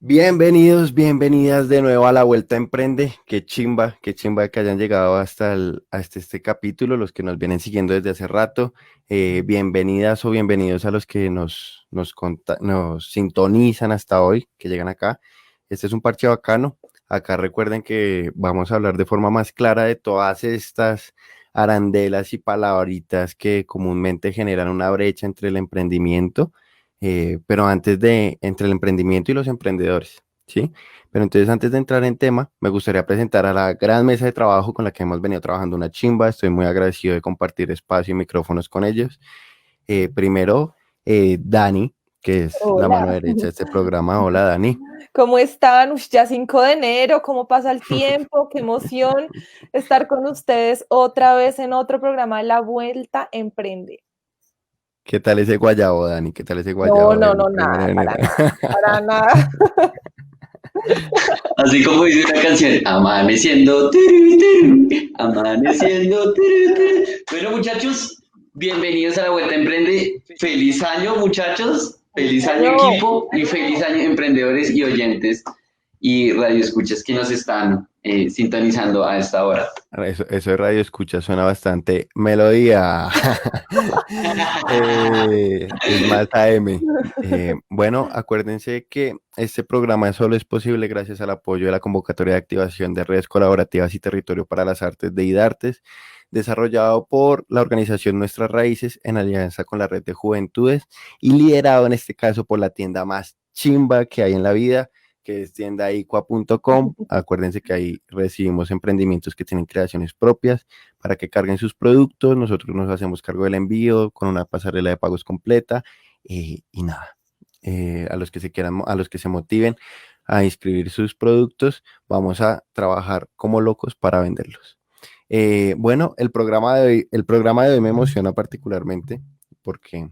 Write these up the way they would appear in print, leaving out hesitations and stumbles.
Bienvenidos, bienvenidas de nuevo a La Vuelta Emprende. Qué chimba que hayan llegado hasta este capítulo, los que nos vienen siguiendo desde hace rato. Bienvenidas o bienvenidos a los que nos sintonizan hasta hoy, que llegan acá. Este es un parche bacano. Acá recuerden que vamos a hablar de forma más clara de todas estas arandelas y palabritas que comúnmente generan una brecha entre el emprendimiento, pero antes de, entre el emprendimiento y los emprendedores, ¿sí? Pero entonces antes de entrar en tema, me gustaría presentar a la gran mesa de trabajo con la que hemos venido trabajando una chimba. Estoy muy agradecido de compartir espacio y micrófonos con ellos. Primero, Dani, que es la mano Hola, derecha de este programa. Hola, Dani. ¿cómo están? Ya 5 de enero, ¿cómo pasa el tiempo? Qué emoción estar con ustedes otra vez en otro programa de La Vuelta Emprende. ¿Qué tal ese guayabo, Dani? ¿Qué tal ese No, guayabo no, del no, primero de nada, enero? para nada, para nada. Así como dice una canción, amaneciendo, turu, turu, amaneciendo, turu, turu. Bueno, muchachos, bienvenidos a La Vuelta Emprende. Feliz año, muchachos. Feliz Feliz año, año. equipo. Y feliz año, emprendedores y oyentes y radioescuchas que nos están sintonizando a esta hora. Eso de radio escucha suena bastante melodía. Es más AM. Bueno, acuérdense que este programa solo es posible gracias al apoyo de la convocatoria de activación de redes colaborativas y territorio para las artes de IDARTES, desarrollado por la organización Nuestras Raíces en alianza con la Red de Juventudes y liderado en este caso por la tienda más chimba que hay en la vida, que es tiendaicua.com. Acuérdense que ahí recibimos emprendimientos que tienen creaciones propias para que carguen sus productos. Nosotros nos hacemos cargo del envío con una pasarela de pagos completa, y nada. A los que se quieran, a los que se motiven a inscribir sus productos, vamos a trabajar como locos para venderlos. Bueno, el programa de hoy me emociona particularmente porque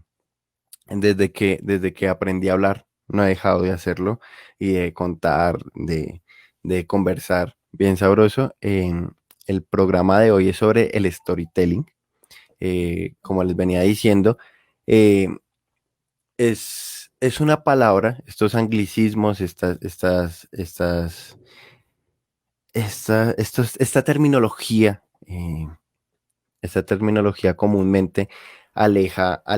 desde que aprendí a hablar, no he dejado de hacerlo y de contar, de conversar bien sabroso. El programa de hoy es sobre el storytelling. Como les venía diciendo, eh, es una palabra, estos anglicismos, esta terminología, esta terminología comúnmente aleja a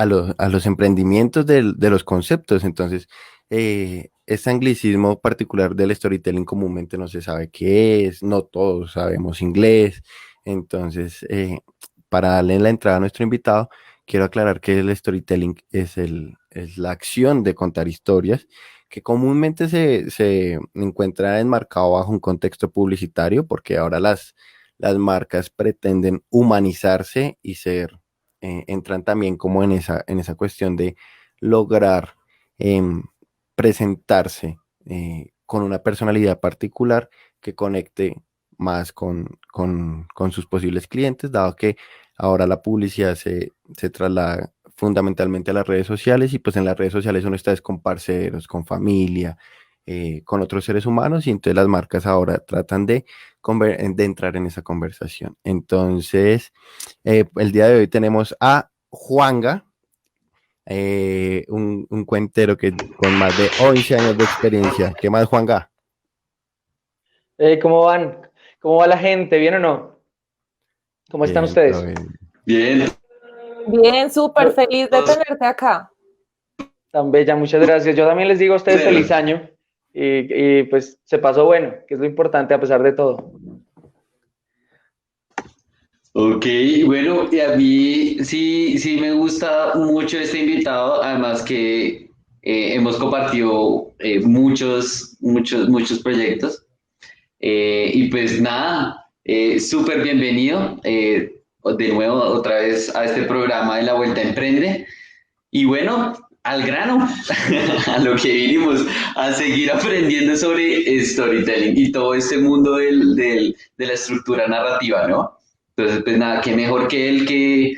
los emprendimientos de los conceptos. Entonces, este anglicismo particular del storytelling comúnmente no se sabe qué es, no todos sabemos inglés. Entonces, para darle la entrada a nuestro invitado, quiero aclarar que el storytelling es la acción de contar historias que comúnmente se encuentra enmarcado bajo un contexto publicitario, porque ahora las marcas pretenden humanizarse y entran también como en esa cuestión de lograr em, presentarse con una personalidad particular que conecte más con sus posibles clientes, dado que ahora la publicidad se traslada fundamentalmente a las redes sociales, y pues en las redes sociales uno está es con parceros, con familia, con otros seres humanos, y entonces las marcas ahora tratan de entrar en esa conversación. Entonces, el día de hoy tenemos a Juanga, un cuentero que con más de 11 años de experiencia. ¿Qué más, Juanga? ¿Cómo van? ¿Cómo va la gente? ¿Bien o no? ¿Cómo están Bien, todo ustedes? bien. Bien, Bien, súper Yo, feliz de todos tenerte acá. tan bella, muchas gracias. Yo también les digo a ustedes cero. feliz año y pues se pasó bueno, que es lo importante a pesar de todo. Ok, bueno, y a mí sí, sí me gusta mucho este invitado, además que hemos compartido muchos proyectos. Y pues nada, súper bienvenido de nuevo otra vez a este programa de La Vuelta Emprende. Y bueno, al grano, a lo que vinimos, a seguir aprendiendo sobre storytelling y todo este mundo de la estructura narrativa, ¿no? Entonces, pues nada, qué mejor que él que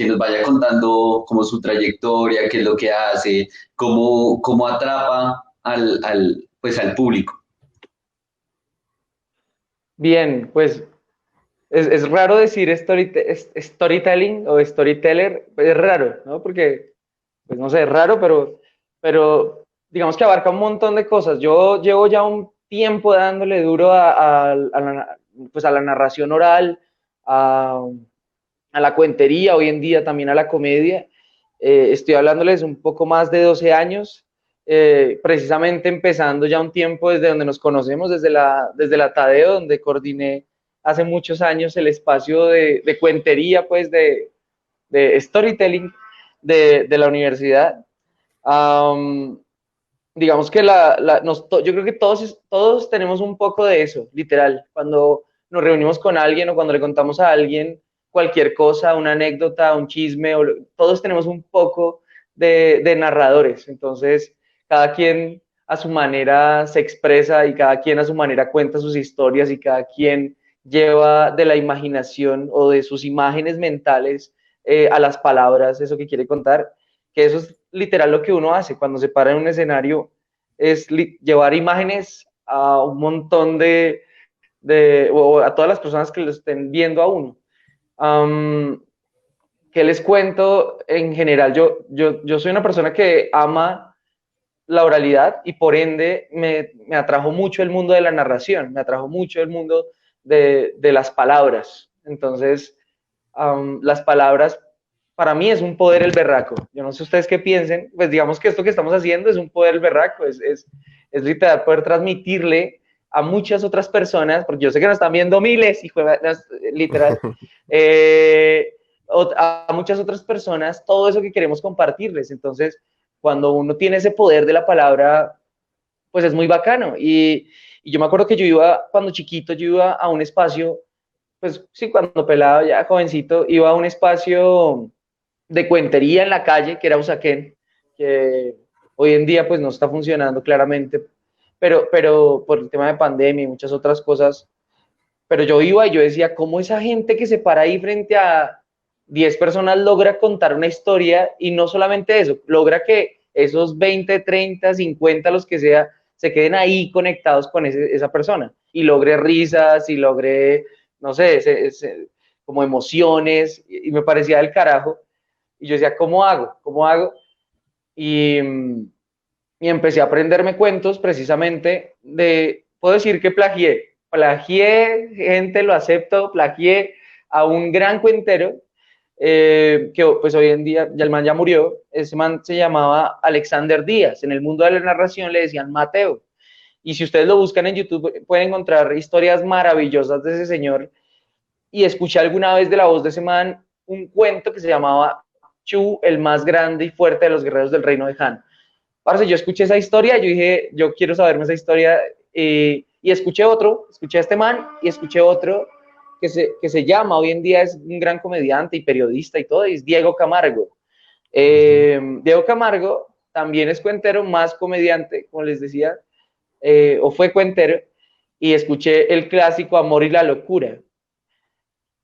nos vaya contando como su trayectoria, qué es lo que hace, cómo atrapa pues al público. Bien, pues es raro decir storytelling o storyteller, es raro, ¿no? Porque, pues no sé, es raro, pero digamos que abarca un montón de cosas. Yo llevo ya un tiempo dándole duro pues a la narración oral, a, a la cuentería, hoy en día también a la comedia. Estoy hablándoles un poco más de 12 años, precisamente empezando ya un tiempo desde donde nos conocemos, desde la Tadeo, donde coordiné hace muchos años el espacio de cuentería, pues de storytelling de la universidad. Um, digamos que yo creo que todos tenemos un poco de eso, literal. Cuando nos reunimos con alguien o cuando le contamos a alguien cualquier cosa, una anécdota, un chisme, todos tenemos un poco de narradores. Entonces, cada quien a su manera se expresa y cada quien a su manera cuenta sus historias y cada quien lleva de la imaginación o de sus imágenes mentales a las palabras eso que quiere contar, que eso es literal lo que uno hace cuando se para en un escenario, es llevar imágenes a un montón o a todas las personas que lo estén viendo a uno. ¿Qué les cuento? En general, yo soy una persona que ama la oralidad y por ende me atrajo mucho el mundo de la narración, me atrajo mucho el mundo de las palabras. Entonces, las palabras para mí es un poder el berraco. Yo no sé ustedes qué piensen, pues digamos que esto que estamos haciendo es un poder el berraco, es literal poder transmitirle a muchas otras personas, porque yo sé que nos están viendo miles, y literal, a muchas otras personas todo eso que queremos compartirles. Entonces, cuando uno tiene ese poder de la palabra, pues es muy bacano. Y yo me acuerdo que cuando chiquito, yo iba a un espacio, pues sí, cuando pelado, ya jovencito, iba a un espacio de cuentería en la calle, que era Usaquén, que hoy en día pues no está funcionando claramente, pero por el tema de pandemia y muchas otras cosas, pero yo iba y yo decía, ¿cómo esa gente que se para ahí frente a 10 personas logra contar una historia? Y no solamente eso, logra que esos 20, 30, 50, los que sea, se queden ahí conectados con esa persona y logre risas y logre, no sé, como emociones, y me parecía del carajo. Y yo decía, ¿cómo hago? ¿Cómo hago? Y, y empecé a aprenderme cuentos precisamente puedo decir que plagié, gente, lo acepto, plagié a un gran cuentero, que pues hoy en día, ya el man ya murió, ese man se llamaba Alexander Díaz, en el mundo de la narración le decían Mateo, y si ustedes lo buscan en YouTube pueden encontrar historias maravillosas de ese señor, y escuché alguna vez de la voz de ese man un cuento que se llamaba Chu, el más grande y fuerte de los guerreros del reino de Han. Parce, yo escuché esa historia, yo dije, yo quiero saberme esa historia, y escuché escuché a este man y escuché otro que se llama, hoy en día es un gran comediante y periodista y todo, y es Diego Camargo. Diego Camargo también es cuentero, más comediante, como les decía, o fue cuentero, y escuché el clásico Amor y la locura.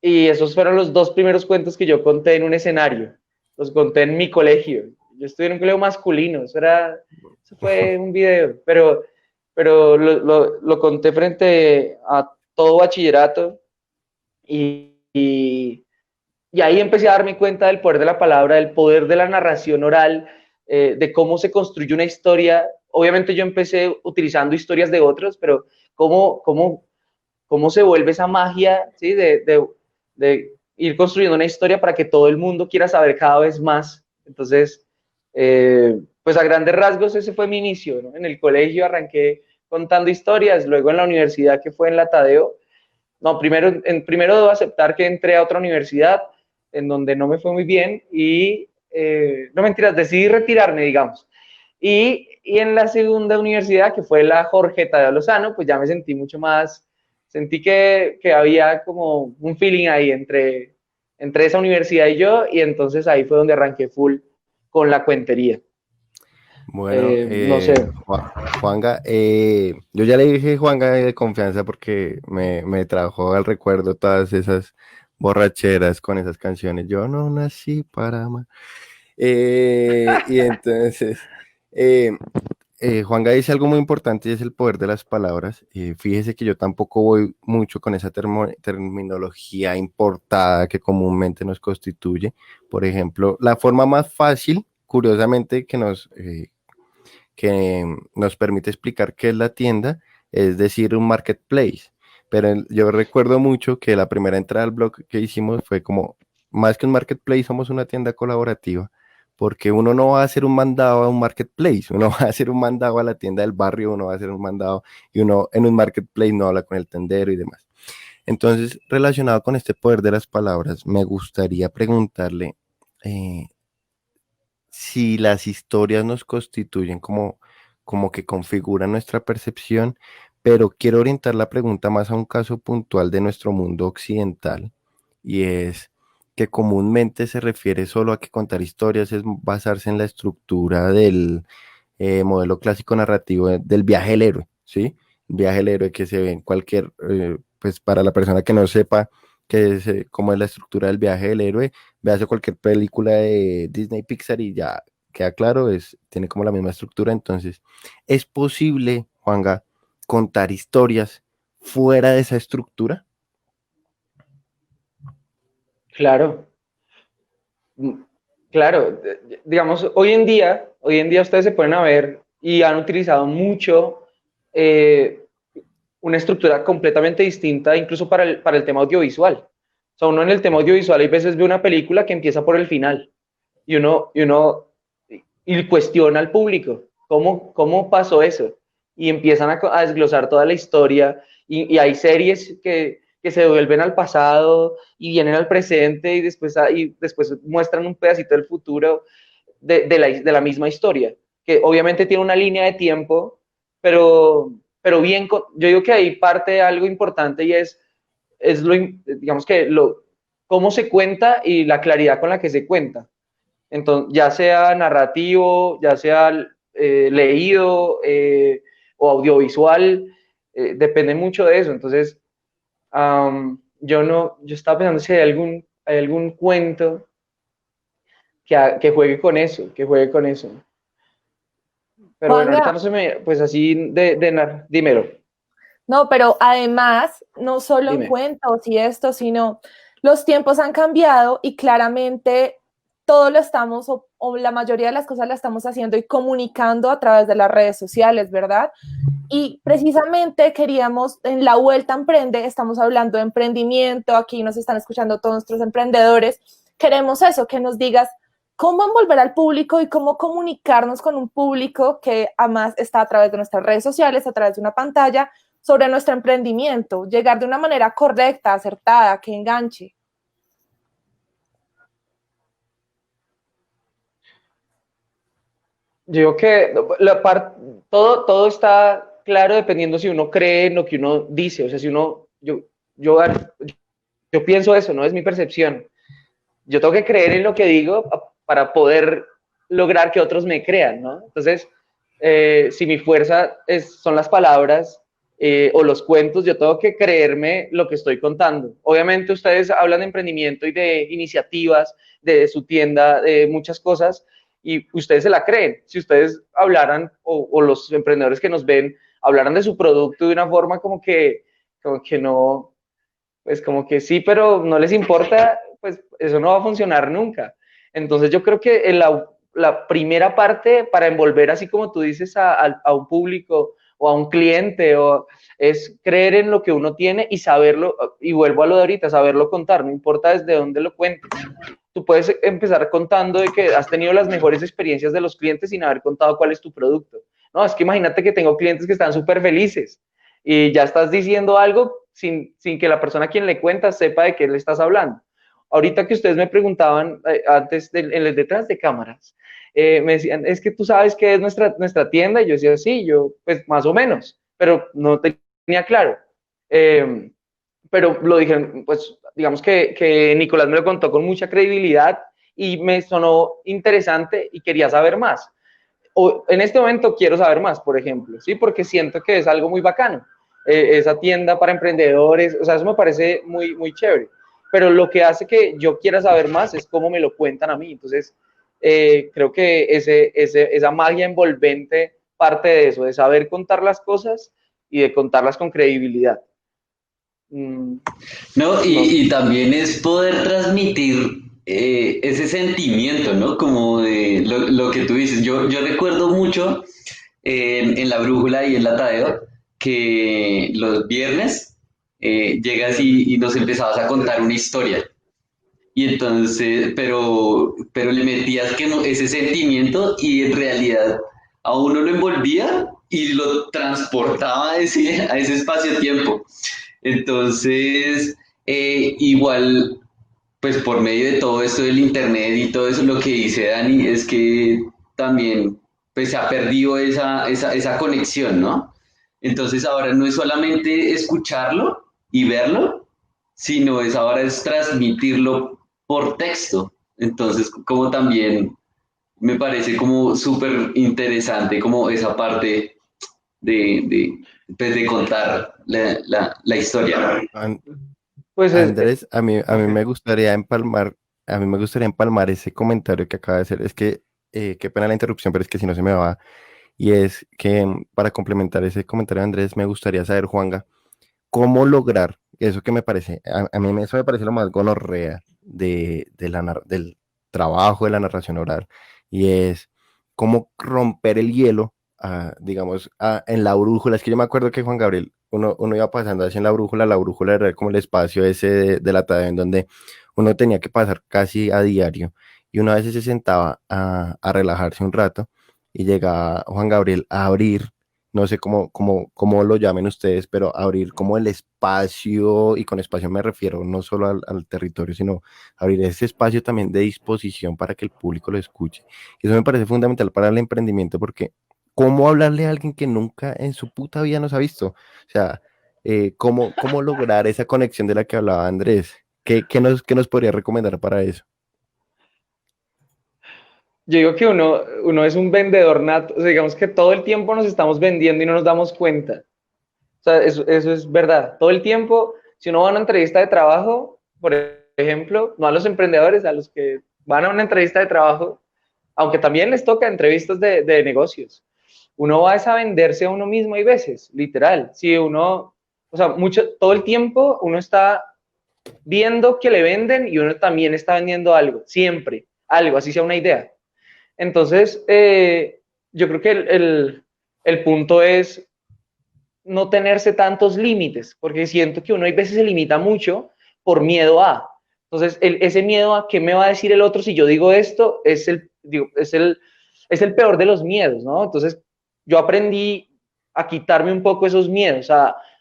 Y esos fueron los dos primeros cuentos que yo conté en un escenario. Los conté en mi colegio. Yo estuve en un colegio masculino. Eso fue un video. Pero lo conté frente a todo bachillerato. Y ahí empecé a darme cuenta del poder de la palabra, del poder de la narración oral, de cómo se construye una historia. Obviamente yo empecé utilizando historias de otros, pero cómo se vuelve esa magia, ¿sí? De ir construyendo una historia para que todo el mundo quiera saber cada vez más. Entonces, pues a grandes rasgos ese fue mi inicio, ¿no? En el colegio arranqué contando historias, luego en la universidad, que fue en la Tadeo. No, primero debo aceptar que entré a otra universidad en donde no me fue muy bien y, no mentiras, decidí retirarme, digamos. Y en la segunda universidad, que fue la Jorge Tadeo Lozano, pues ya me sentí mucho más, sentí que había como un feeling ahí entre esa universidad y yo, y entonces ahí fue donde arranqué full con la cuentería. Bueno, No sé. Juanga, yo ya le dije Juanga de confianza porque me trajo al recuerdo todas esas borracheras con esas canciones. Yo no nací para amar. Y entonces, eh, Juanga dice algo muy importante y es el poder de las palabras. Fíjese que yo tampoco voy mucho con esa terminología importada que comúnmente nos constituye. Por ejemplo, la forma más fácil, curiosamente, que nos permite explicar qué es la tienda, es decir, un marketplace. Pero yo recuerdo mucho que la primera entrada al blog que hicimos fue como, más que un marketplace, somos una tienda colaborativa, porque uno no va a hacer un mandado a un marketplace, uno va a hacer un mandado a la tienda del barrio, uno va a hacer un mandado y uno en un marketplace no habla con el tendero y demás. Entonces, relacionado con este poder de las palabras, me gustaría preguntarle, eh, si las historias nos constituyen como que configuran nuestra percepción, pero quiero orientar la pregunta más a un caso puntual de nuestro mundo occidental, y es que comúnmente se refiere solo a que contar historias es basarse en la estructura del modelo clásico narrativo del viaje del héroe, ¿sí? Viaje del héroe que se ve en cualquier, pues para la persona que no sepa cómo es la estructura del viaje del héroe, véase cualquier película de Disney Pixar y ya queda claro, tiene como la misma estructura. Entonces, ¿es posible, Juanga, contar historias fuera de esa estructura? Claro. Claro, digamos, hoy en día ustedes se pueden a ver y han utilizado mucho eh, una estructura completamente distinta, incluso para el tema audiovisual. O sea, uno en el tema audiovisual hay veces ve una película que empieza por el final y cuestiona al público, ¿cómo pasó eso? Y empiezan a desglosar toda la historia y hay series que se devuelven al pasado y vienen al presente y después muestran un pedacito del futuro de la misma historia, que obviamente tiene una línea de tiempo, pero bien, yo digo que ahí parte algo importante y digamos que cómo se cuenta y la claridad con la que se cuenta. Entonces, ya sea narrativo, ya sea leído o audiovisual, depende mucho de eso. Entonces, yo estaba pensando si hay algún cuento que juegue con eso, que juegue con eso. Pero bueno, ahorita Juanga, no se me, pues así dímelo, no, pero además, no solo en dime. cuentos y esto, sino los tiempos han cambiado y claramente todo lo estamos, o la mayoría de las cosas la estamos haciendo y comunicando a través de las redes sociales, ¿verdad? Y precisamente queríamos, en la Vuelta Emprende, estamos hablando de emprendimiento, aquí nos están escuchando todos nuestros emprendedores, queremos eso, que nos digas cómo envolver al público y cómo comunicarnos con un público que además está a través de nuestras redes sociales, a través de una pantalla, sobre nuestro emprendimiento, llegar de una manera correcta, acertada, que enganche. Yo digo que todo está claro dependiendo si uno cree en lo que uno dice. O sea, si uno, yo, yo pienso eso, no es mi percepción. Yo tengo que creer en lo que digo para poder lograr que otros me crean, ¿no? Entonces, si mi fuerza son las palabras o los cuentos, yo tengo que creerme lo que estoy contando. Obviamente ustedes hablan de emprendimiento y de iniciativas, de su tienda, de muchas cosas, y ustedes se la creen. Si ustedes hablaran, o los emprendedores que nos ven, hablaran de su producto de una forma como que no, pues como que sí, pero no les importa, pues eso no va a funcionar nunca. Entonces yo creo que en la primera parte para envolver, así como tú dices, a un público o a un cliente, es creer en lo que uno tiene y saberlo, y vuelvo a lo de ahorita, saberlo contar, no importa desde dónde lo cuentes. Tú puedes empezar contando de que has tenido las mejores experiencias de los clientes sin haber contado cuál es tu producto. No, es que imagínate que tengo clientes que están súper felices y ya estás diciendo algo sin que la persona a quien le cuentas sepa de qué le estás hablando. Ahorita que ustedes me preguntaban antes en el detrás de cámaras, me decían, es que tú sabes qué es nuestra tienda, y yo decía, sí, yo pues más o menos, pero no tenía claro. Pero lo dijeron, pues digamos que Nicolás me lo contó con mucha credibilidad y me sonó interesante y quería saber más. en este momento quiero saber más, por ejemplo, ¿sí? Porque siento que es algo muy bacano. Esa tienda para emprendedores, o sea, eso me parece muy, muy chévere. Pero lo que hace que yo quiera saber más es cómo me lo cuentan a mí. Entonces, creo que esa magia envolvente parte de eso, de saber contar las cosas y de contarlas con credibilidad. No, y también es poder transmitir ese sentimiento, ¿no? Como de lo que tú dices. Yo recuerdo mucho en La Brújula y en La Tadeo que los viernes llegas y nos empezabas a contar una historia. Y entonces, pero le metías que ese sentimiento y en realidad a uno lo envolvía y lo transportaba a ese espacio-tiempo. Entonces, igual, pues por medio de todo esto del internet y todo eso, lo que dice Dani es que también pues se ha perdido esa conexión, ¿no? Entonces ahora no es solamente escucharlo y verlo, sino ahora es transmitirlo por texto. Entonces, como también me parece como súper interesante como esa parte pues de contar la historia. Pues Andrés, a mí me gustaría empalmar ese comentario que acaba de hacer. Es que, qué pena la interrupción, pero es que si no se me va. Y es que para complementar ese comentario de Andrés, me gustaría saber, Juanga, cómo lograr eso que me parece, a mí eso me parece lo más gonorrea del trabajo de la narración oral, y es cómo romper el hielo, digamos, en la brújula. Es que yo me acuerdo que Juan Gabriel, uno iba pasando así en la brújula era como el espacio ese de la tarde en donde uno tenía que pasar casi a diario, y una vez se sentaba a relajarse un rato, y llegaba Juan Gabriel a abrir, no sé cómo lo llamen ustedes, pero abrir como el espacio, y con espacio me refiero no solo al territorio, sino abrir ese espacio también de disposición para que el público lo escuche. Y eso me parece fundamental para el emprendimiento, porque ¿cómo hablarle a alguien que nunca en su puta vida nos ha visto? O sea, ¿cómo lograr esa conexión de la que hablaba Andrés? ¿Qué nos podría recomendar para eso? yo digo que uno es un vendedor nato, o sea, digamos que todo el tiempo nos estamos vendiendo y no nos damos cuenta. O sea, eso es verdad. Todo el tiempo, si uno va a una entrevista de trabajo, por ejemplo, no a los emprendedores, a los que van a una entrevista de trabajo, aunque también les toca entrevistas de negocios, uno va a venderse a uno mismo hay veces, literal. Si uno, o sea, todo el tiempo uno está viendo que le venden y uno también está vendiendo algo, siempre, algo, así sea una idea. Entonces, yo creo que el punto es no tenerse tantos límites, porque siento que uno hay veces se limita mucho por miedo a. Entonces, ese miedo a qué me va a decir el otro si yo digo esto es el peor de los miedos, ¿no? Entonces, yo aprendí a quitarme un poco esos miedos,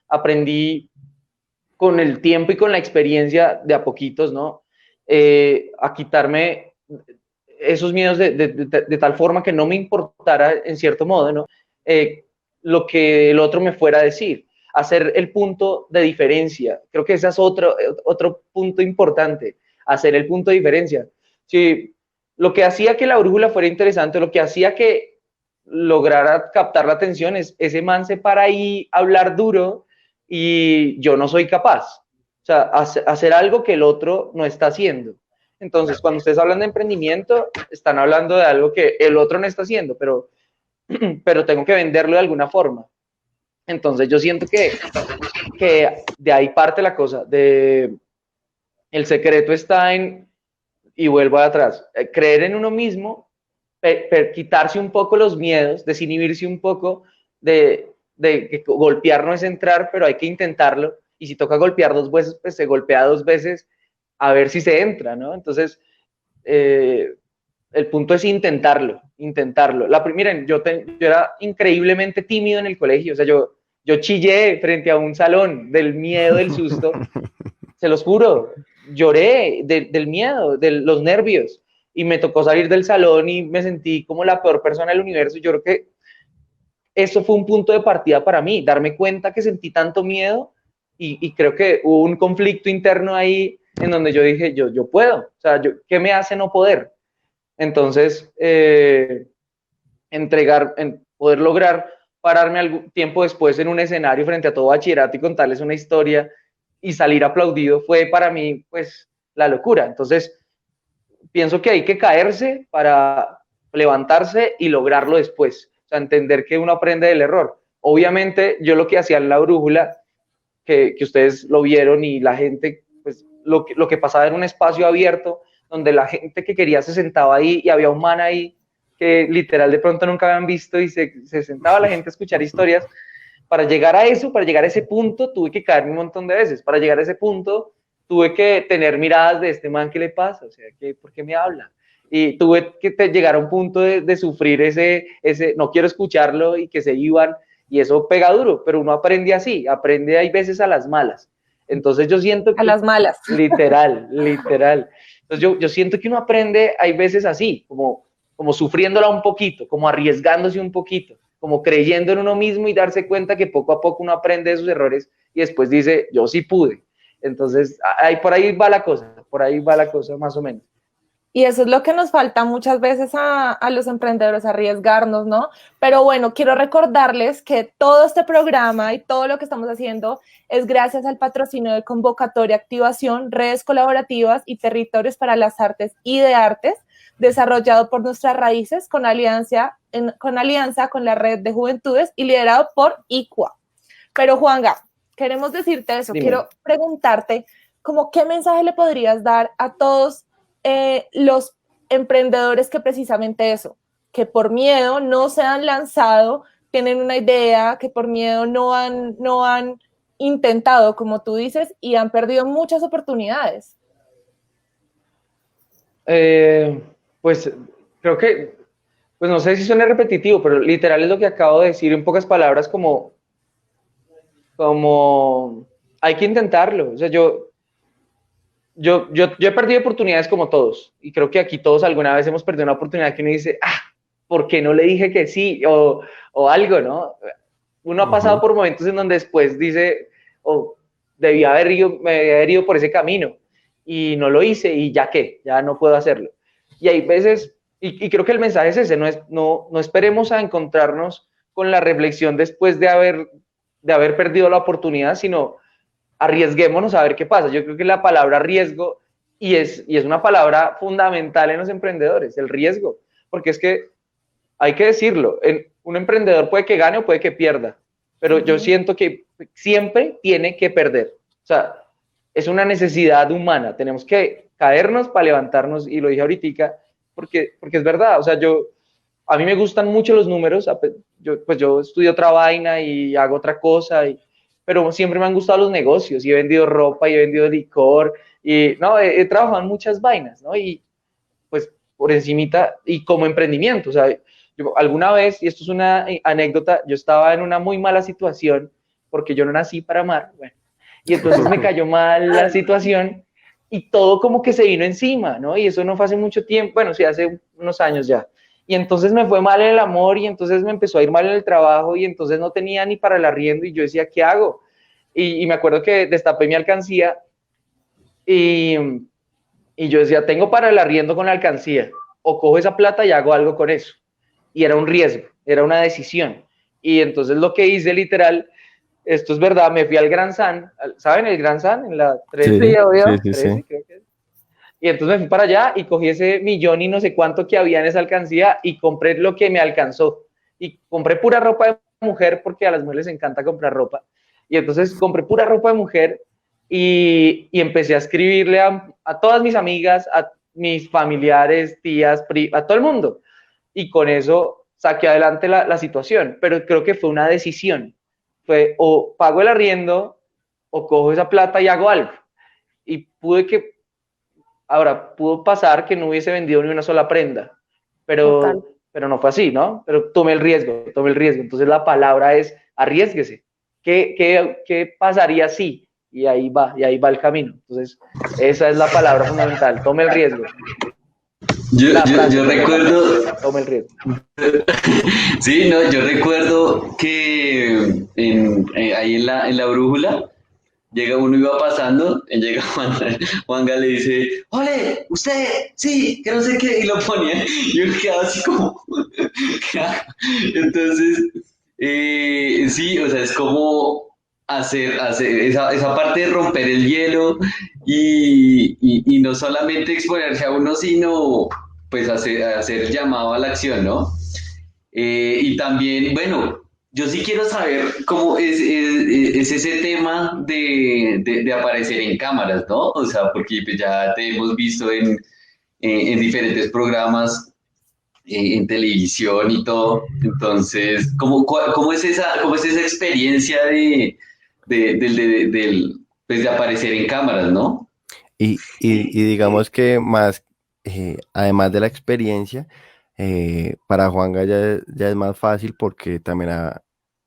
aprendí con el tiempo y con la experiencia de a poquitos, ¿no? A quitarme esos miedos de tal forma que no me importara, en cierto modo, ¿no? Lo que el otro me fuera a decir, hacer el punto de diferencia. Creo que ese es otro punto importante, hacer el punto de diferencia. Si lo que hacía que la brújula fuera interesante, lo que hacía que lograra captar la atención es ese man se para ahí a hablar duro y yo no soy capaz. O sea, hacer algo que el otro no está haciendo. Entonces, cuando ustedes hablan de emprendimiento, están hablando de algo que el otro no está haciendo, pero tengo que venderlo de alguna forma. Entonces, yo siento que de ahí parte la cosa. El secreto está en, y vuelvo atrás, creer en uno mismo, quitarse un poco los miedos, desinhibirse un poco de que golpear no es entrar, pero hay que intentarlo. Y si toca golpear 2 veces, pues se golpea 2 veces a ver si se entra, ¿no? Entonces, el punto es intentarlo. Miren, yo era increíblemente tímido en el colegio, o sea, yo chillé frente a un salón del miedo, del susto, se los juro, lloré del miedo, de los nervios, y me tocó salir del salón y me sentí como la peor persona del universo. Yo creo que eso fue un punto de partida para mí, darme cuenta que sentí tanto miedo y creo que hubo un conflicto interno ahí en donde yo dije, yo puedo, o sea, ¿qué me hace no poder? Entonces, en poder lograr pararme algún tiempo después en un escenario frente a todo bachillerato y contarles una historia y salir aplaudido fue para mí, pues, la locura. Entonces, pienso que hay que caerse para levantarse y lograrlo después. O sea, entender que uno aprende del error. Obviamente, yo lo que hacía en la brújula, que ustedes lo vieron y la gente, pues, lo que pasaba en un espacio abierto, donde la gente que quería se sentaba ahí y había un man ahí que literal de pronto nunca habían visto y se sentaba la gente a escuchar historias. Para llegar a eso, para llegar a ese punto, tuve que caerme un montón de veces. Para llegar a ese punto, tuve que tener miradas de este man, ¿qué le pasa? O sea, ¿por qué me habla? Y tuve que llegar a un punto de sufrir ese, no quiero escucharlo y que se iban, y eso pega duro, pero uno aprende así, aprende hay veces a las malas. Entonces yo siento que... A las malas. Literal. Entonces yo siento que uno aprende hay veces así, como sufriéndola un poquito, como arriesgándose un poquito, como creyendo en uno mismo y darse cuenta que poco a poco uno aprende de sus errores y después dice, yo sí pude. Entonces, por ahí va la cosa más o menos. Y eso es lo que nos falta muchas veces a los emprendedores, arriesgarnos, ¿no? Pero bueno, quiero recordarles que todo este programa y todo lo que estamos haciendo es gracias al patrocinio de Convocatoria Activación, Redes Colaborativas y Territorios para las Artes y de Artes, desarrollado por Nuestras Raíces con alianza con la Red de Juventudes y liderado por ICUA. Pero Juanga, queremos decirte eso, Dime. Quiero preguntarte, ¿qué mensaje le podrías dar a todos los emprendedores que precisamente eso, que por miedo no se han lanzado, tienen una idea, que por miedo no han intentado, como tú dices, y han perdido muchas oportunidades? Pues creo que, pues no sé si suena repetitivo, pero literal es lo que acabo de decir en pocas palabras, como hay que intentarlo. O sea, yo he perdido oportunidades como todos, y creo que aquí todos alguna vez hemos perdido una oportunidad que uno dice, ¿por qué no le dije que sí? O algo, ¿no? Uno ha pasado por momentos en donde después dice, me había haber ido por ese camino, y no lo hice, y ya no puedo hacerlo. Y hay veces, y creo que el mensaje es ese, no esperemos a encontrarnos con la reflexión después de haber perdido la oportunidad, sino arriesguémonos a ver qué pasa. Yo creo que la palabra riesgo, y es una palabra fundamental en los emprendedores, el riesgo, porque es que hay que decirlo, un emprendedor puede que gane o puede que pierda, pero yo siento que siempre tiene que perder. O sea, es una necesidad humana, tenemos que caernos para levantarnos, y lo dije ahorita, porque es verdad. O sea, a mí me gustan mucho los números, yo estudio otra vaina y hago otra cosa, pero siempre me han gustado los negocios, y he vendido ropa, y he vendido licor, y no, he trabajado en muchas vainas, ¿no? Y pues por encimita, y como emprendimiento, o sea, yo alguna vez, y esto es una anécdota, yo estaba en una muy mala situación, porque yo no nací para amar, bueno, y entonces me cayó mal la situación, y todo como que se vino encima, ¿no? Y eso no fue hace mucho tiempo, bueno, sí, hace unos años ya. Y entonces me fue mal en el amor, y entonces me empezó a ir mal en el trabajo, y entonces no tenía ni para el arriendo, y yo decía, ¿qué hago? Y me acuerdo que destapé mi alcancía, y yo decía, tengo para el arriendo con la alcancía, o cojo esa plata y hago algo con eso. Y era un riesgo, era una decisión. Y entonces lo que hice literal, esto es verdad, me fui al Gran San, ¿saben el Gran San? En la 13, Sí, obvio, sí, 13, creo que es. Y entonces me fui para allá y cogí ese millón y no sé cuánto que había en esa alcancía y compré lo que me alcanzó. Y compré pura ropa de mujer, porque a las mujeres les encanta comprar ropa. Y entonces compré pura ropa de mujer y empecé a escribirle a todas mis amigas, a mis familiares, tías, a todo el mundo. Y con eso saqué adelante la situación. Pero creo que fue una decisión. Fue o pago el arriendo o cojo esa plata y hago algo. Y pudo pasar que no hubiese vendido ni una sola prenda, pero no fue así, ¿no? Pero tomé el riesgo. Entonces la palabra es arriésguese. ¿Qué pasaría si? Y ahí va el camino. Entonces esa es la palabra fundamental, tome el riesgo. Yo recuerdo... Tome el riesgo. Sí, no, yo recuerdo que ahí en la brújula uno iba pasando, y llega Juanga le dice, ¡ole! ¡Usted! ¡Sí! Que no sé qué, y lo ponía, y uno quedaba así como, ¿qué hago? Entonces, sí, o sea, es como hacer esa parte de romper el hielo y no solamente exponerse a uno, sino pues hacer llamado a la acción, ¿no? Y también, bueno, yo sí quiero saber cómo es ese tema de aparecer en cámaras, ¿no? O sea, porque pues, ya te hemos visto en diferentes programas, en televisión y todo. Entonces, cómo es esa experiencia pues, de aparecer en cámaras, ¿no? Y digamos que más, además de la experiencia, para Juanga ya es más fácil porque también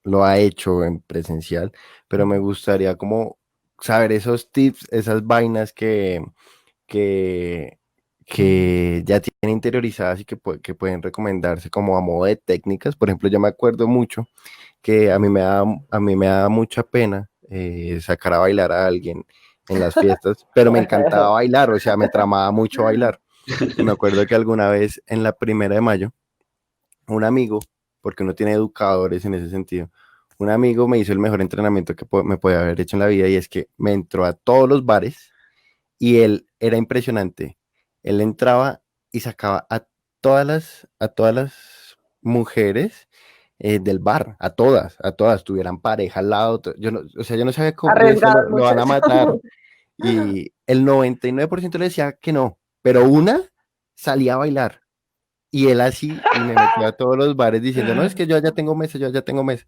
lo ha hecho en presencial, pero me gustaría como saber esos tips, esas vainas que, que ya tienen interiorizadas y que pueden recomendarse como a modo de técnicas. Por ejemplo, yo me acuerdo mucho que a mí me da mucha pena sacar a bailar a alguien en las fiestas, pero me encantaba bailar, o sea, me tramaba mucho bailar. Y me acuerdo que alguna vez en la 1 de mayo, un amigo, porque uno tiene educadores en ese sentido, un amigo me hizo el mejor entrenamiento que me podía haber hecho en la vida y es que me entró a todos los bares y él era impresionante. Él entraba y sacaba a todas las mujeres del bar, a todas, tuvieran pareja al lado. Yo no, o sea, yo no sabía cómo, yo decía, Arriesgadas lo van a muchas. matar. Y el 99% le decía que no, pero una salía a bailar. Y él así, y me metió a todos los bares diciendo, no, es que yo ya tengo mesa, yo ya tengo mesa.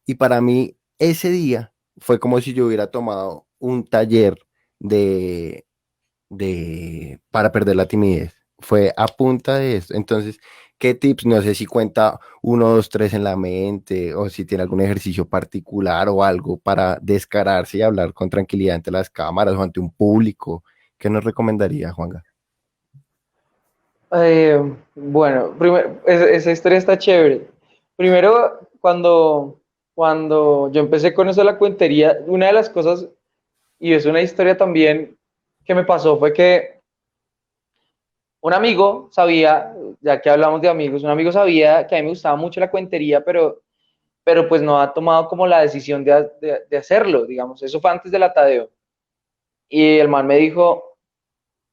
Y para mí, ese día fue como si yo hubiera tomado un taller de, para perder la timidez. Fue a punta de esto. Entonces, ¿qué tips? No sé si cuenta 1, 2, 3 en la mente o si tiene algún ejercicio particular o algo para descararse y hablar con tranquilidad ante las cámaras o ante un público. ¿Qué nos recomendaría, Juanga? Bueno, primero, esa historia está chévere. Primero, cuando yo empecé con eso de la cuentería, una de las cosas, y es una historia también que me pasó, fue que un amigo sabía, ya que hablamos de amigos, un amigo sabía que a mí me gustaba mucho la cuentería, pero pues no ha tomado como la decisión de hacerlo, digamos. Eso fue antes del atadeo. Y el man me dijo,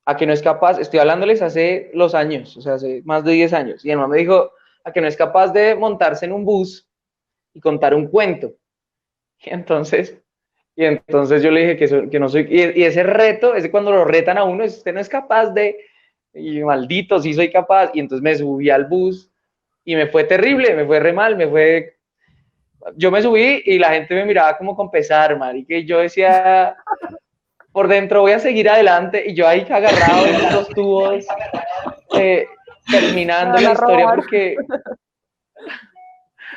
a que no es capaz, estoy hablándoles hace los años, o sea, hace más de 10 años, y el man me dijo, a que no es capaz de montarse en un bus y contar un cuento. Y entonces, yo le dije que no soy, y ese reto, ese cuando lo retan a uno, es, usted no es capaz de, y maldito, sí soy capaz, y entonces me subí al bus y me fue terrible, me fue re mal, yo me subí y la gente me miraba como con pesar, man, y que yo decía, por dentro voy a seguir adelante, y yo ahí agarrado en los tubos, Me terminando van la a historia robar.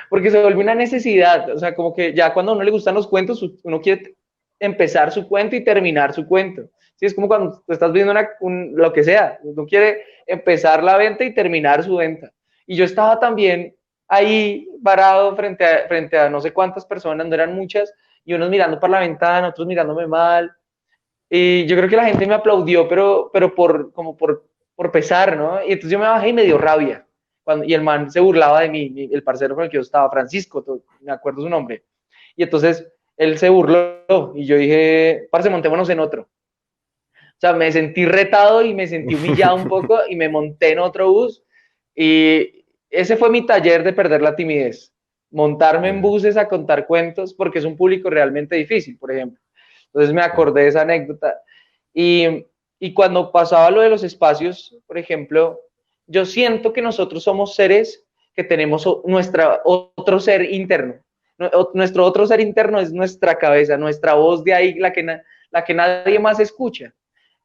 porque se vuelve una necesidad, o sea, como que ya cuando a uno le gustan los cuentos, uno quiere empezar su cuento y terminar su cuento. Sí, es como cuando tú estás viendo lo que sea, uno quiere empezar la venta y terminar su venta. Y yo estaba también ahí parado frente a no sé cuántas personas, no eran muchas, y unos mirando por la ventana, otros mirándome mal. Y yo creo que la gente me aplaudió, pero por pesar, ¿no? Y entonces yo me bajé y me dio rabia. Y el man se burlaba de mí, el parcero con el que yo estaba, Francisco, me acuerdo su nombre. Y entonces él se burló y yo dije, parce, montémonos en otro. O sea, me sentí retado y me sentí humillado un poco y me monté en otro bus. Y ese fue mi taller de perder la timidez. Montarme en Ya, buses a contar cuentos porque es un público realmente difícil, por ejemplo. Entonces me ya. acordé de esa anécdota. Y cuando pasaba lo de los espacios, por ejemplo, yo siento que nosotros somos seres que tenemos nuestra otro ser interno. Nuestro otro ser interno es nuestra cabeza, nuestra voz de ahí, la que nadie más escucha.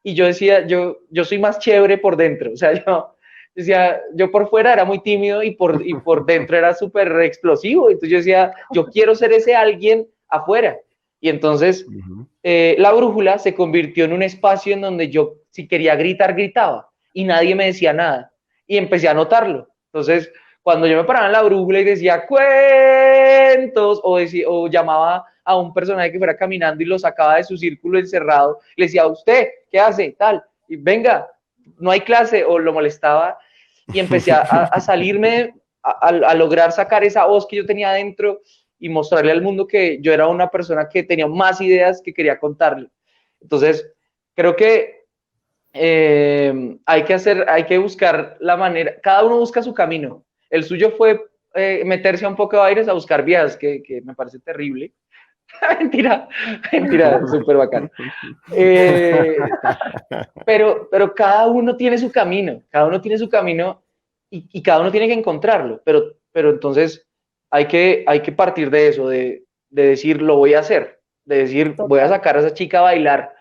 Y yo decía, yo soy más chévere por dentro. O sea, yo decía, yo por fuera era muy tímido y por dentro era súper explosivo. Entonces yo decía, yo quiero ser ese alguien afuera. Y entonces Ujú. la brújula se convirtió en un espacio en donde yo, si quería gritar, gritaba y nadie me decía nada. Y empecé a notarlo. Entonces, cuando yo me paraba en la brújula y decía cuentos, o llamaba a un personaje que fuera caminando y lo sacaba de su círculo encerrado, le decía, ¿usted qué hace? Tal, y venga, no hay clase, o lo molestaba, y empecé a salirme, a lograr sacar esa voz que yo tenía adentro y mostrarle al mundo que yo era una persona que tenía más ideas que quería contarle. Entonces, creo que hay que buscar la manera, cada uno busca su camino. El suyo fue meterse a un poco de aires a buscar vías, que me parece terrible. mentira, súper bacán. Pero cada uno tiene su camino, y cada uno tiene que encontrarlo, pero entonces hay que partir de eso, de decir, lo voy a hacer, de decir, voy a sacar a esa chica a bailar,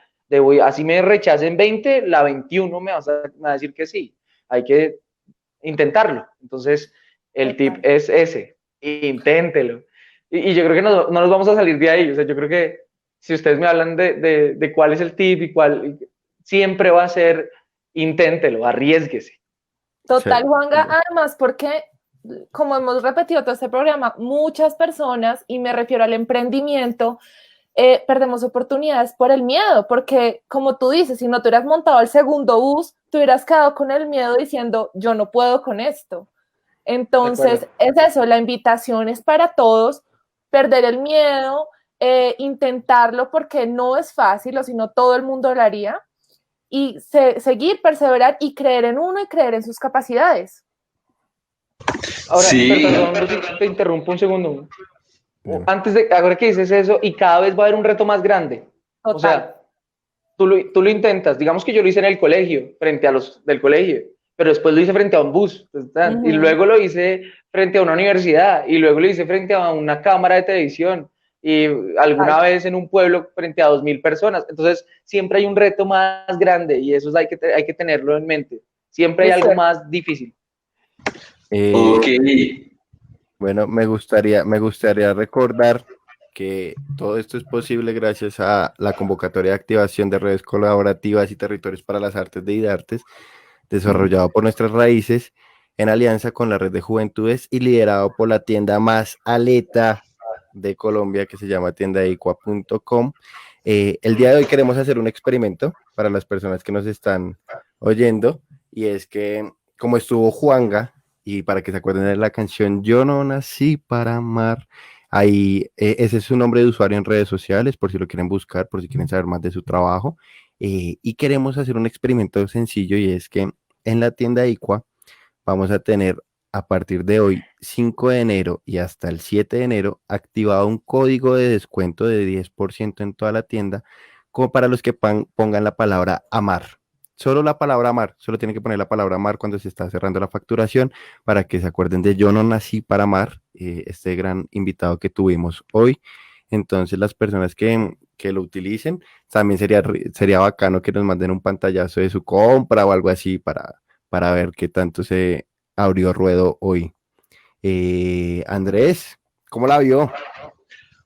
así me rechacen 20, la 21 me va a decir que sí, hay que intentarlo. Entonces, el tip es ese, inténtelo. Y yo creo que no nos vamos a salir de ahí. O sea, yo creo que si ustedes me hablan de cuál es el tip y cuál, siempre va a ser, inténtelo, arriésguese. Total, Sí. Juanga, además porque, como hemos repetido todo este programa, muchas personas, y me refiero al emprendimiento, perdemos oportunidades por el miedo, porque como tú dices, si no te hubieras montado el segundo bus, te hubieras quedado con el miedo diciendo, yo no puedo con esto. Entonces, es eso, la invitación es para todos, perder el miedo, intentarlo porque no es fácil, o si no todo el mundo lo haría, y seguir, perseverar y creer en uno y creer en sus capacidades. Ahora, Sí. perdón, te interrumpo un segundo. Ahora que dices eso, y cada vez va a haber un reto más grande. Total. O sea, tú lo intentas, digamos que yo lo hice en el colegio, frente a los del colegio, pero después lo hice frente a un bus, y luego lo hice frente a una universidad, y luego lo hice frente a una cámara de televisión, y alguna vez en un pueblo frente a 2.000 personas. Entonces, siempre hay un reto más grande, y eso hay que tenerlo en mente. Siempre hay algo más difícil. Ok. Bueno, me gustaría recordar que todo esto es posible gracias a la convocatoria de activación de redes colaborativas y territorios para las artes de IDARTES, desarrollado por Nuestras Raíces en alianza con la Red de Juventudes y liderado por la tienda más aleta de Colombia, que se llama tiendaicua.com. El día de hoy queremos hacer un experimento para las personas que nos están oyendo, y es que, como estuvo Juanga, y para que se acuerden de la canción Yo no nací para amar, ahí ese es su nombre de usuario en redes sociales, por si lo quieren buscar, por si quieren saber más de su trabajo. Y queremos hacer un experimento sencillo, y es que en la tienda ICUA vamos a tener a partir de hoy, 5 de enero y hasta el 7 de enero, activado un código de descuento de 10% en toda la tienda, como para los que pongan la palabra amar. Solo la palabra amar, solo tienen que poner la palabra amar cuando se está cerrando la facturación, para que se acuerden de Yo no nací para amar, este gran invitado que tuvimos hoy. Entonces, las personas que lo utilicen, también sería bacano que nos manden un pantallazo de su compra o algo así para ver qué tanto se abrió ruedo hoy. Andrés, ¿cómo la vio?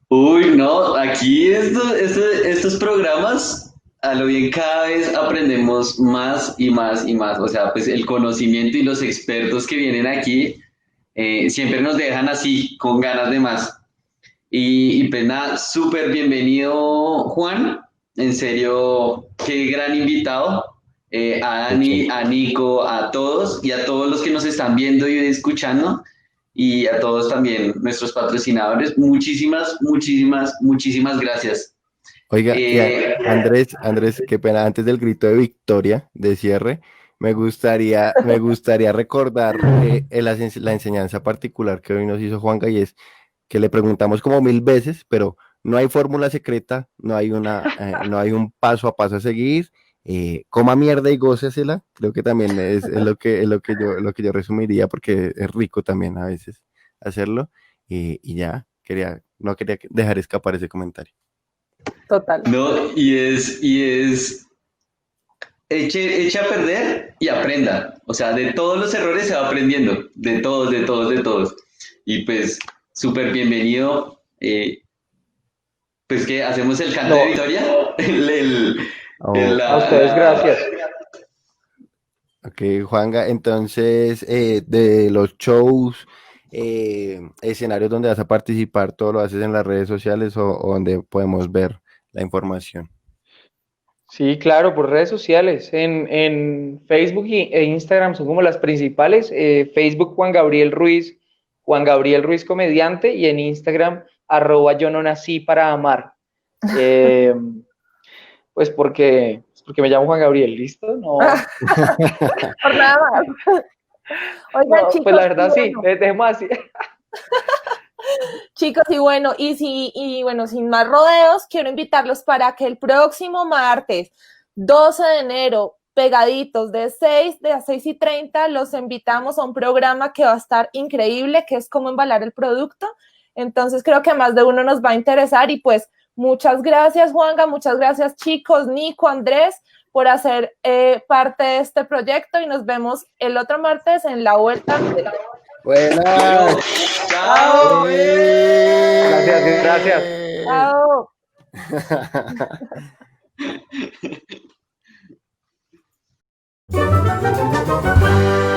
Uy, no, aquí estos programas, a lo bien cada vez aprendemos más y más y más. O sea, pues el conocimiento y los expertos que vienen aquí siempre nos dejan así, con ganas de más. Y pues nada, súper bienvenido, Juan. En serio, qué gran invitado. A Dani, a Nico, a todos y a todos los que nos están viendo y escuchando, y a todos también nuestros patrocinadores. Muchísimas gracias. Oiga, Andrés, qué pena, antes del grito de victoria de cierre, me gustaría recordar la enseñanza particular que hoy nos hizo Juanga, y es que le preguntamos como 1000 veces, pero no hay fórmula secreta, no hay un paso a paso a seguir. Coma mierda y gócesela, creo que también es lo que yo resumiría, porque es rico también a veces hacerlo, y ya, no quería dejar escapar ese comentario. Total. No, eche a perder y aprenda. O sea, de todos los errores se va aprendiendo, de todos. Y pues, súper bienvenido. Pues que hacemos el canto de victoria. A ustedes, gracias. Ok, Juanga, entonces de los shows, escenarios donde vas a participar, ¿todo lo haces en las redes sociales o donde podemos ver la información? Sí, claro, por redes sociales. En Facebook e Instagram son como las principales. Facebook Juan Gabriel Ruiz Comediante, y en Instagram @yo no nací para amar. Eh, porque me llamo Juan Gabriel, ¿listo? No, Por nada más. Oigan, no, pues chicos, la y verdad sí, bueno, dejemos así. chicos, y bueno, sin más rodeos, quiero invitarlos para que el próximo martes, 12 de enero, pegaditos de a 6:30, los invitamos a un programa que va a estar increíble, que es cómo embalar el producto. Entonces creo que más de uno nos va a interesar y pues muchas gracias, Juanga, muchas gracias, chicos, Nico, Andrés, por hacer parte de este proyecto, y nos vemos el otro martes en la vuelta de la... Buenas. Bueno, chao. Gracias, gracias. Chao.